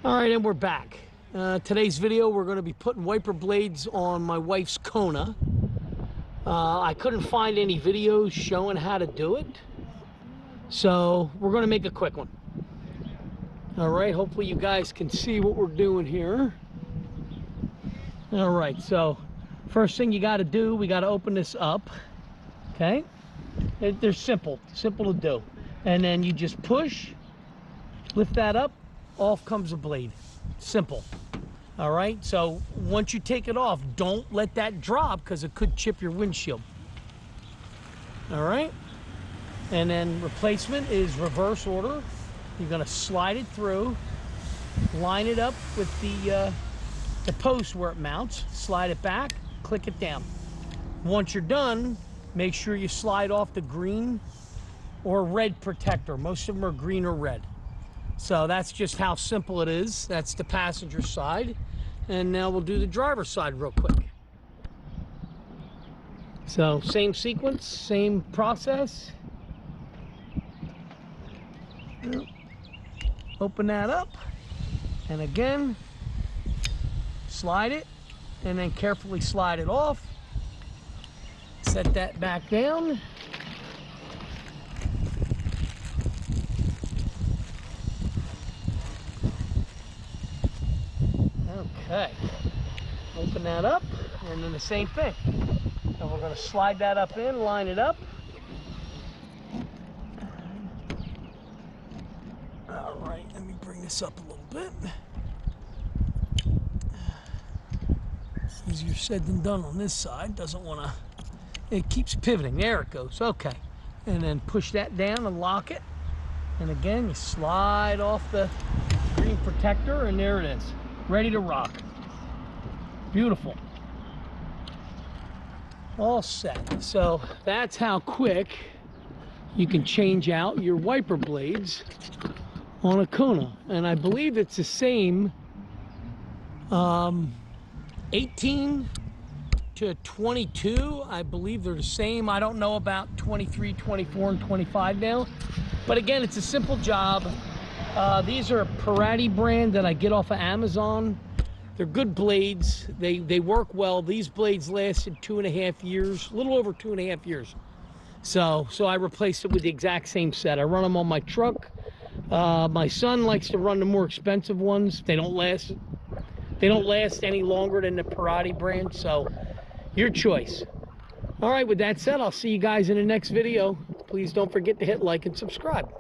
All right, and we're back. Today's video, we're going to be putting wiper blades on my wife's Kona. I couldn't find any videos showing how to do it, so we're going to make a quick one. All right, hopefully you guys can see what we're doing here. All right, so first thing you got to do, we got to open this up. Okay, they're simple to do, and then you just push, lift that up, off comes a blade. Simple. All right, so once you take it off, don't let that drop because it could chip your windshield. All right, and then replacement is reverse order. You're going to slide it through, line it up with the post where it mounts, slide it back, click it down. Once you're done, make sure you slide off the green or red protector. Most of them are green or red. So that's just how simple it is. That's the passenger side. And now we'll do the driver's side real quick. So same sequence, same process. Open that up. And again, slide it. And then carefully slide it off. Set that back down. Okay, open that up, and then the same thing. And we're going to slide that up in, line it up. All right, let me bring this up a little bit. Easier said than done on this side. Doesn't want to, it keeps pivoting. There it goes. Okay, and then push that down and lock it. And again, you slide off the green protector, and there it is. Ready to rock. Beautiful. All set. So that's how quick you can change out your wiper blades on a Kona. And I believe it's the same 18 to 22. I believe they're the same. I don't know about 23, 24, and 25 now. But again, it's a simple job. These are a Pirati brand that I get off of Amazon. They're good blades. They work well. These blades lasted 2.5 years, a little over 2.5 years. So I replaced it with the exact same set. I run them on my truck. My son likes to run the more expensive ones. They don't last any longer than the Pirati brand. So your choice. All right, with that said, I'll see you guys in the next video. Please don't forget to hit like and subscribe.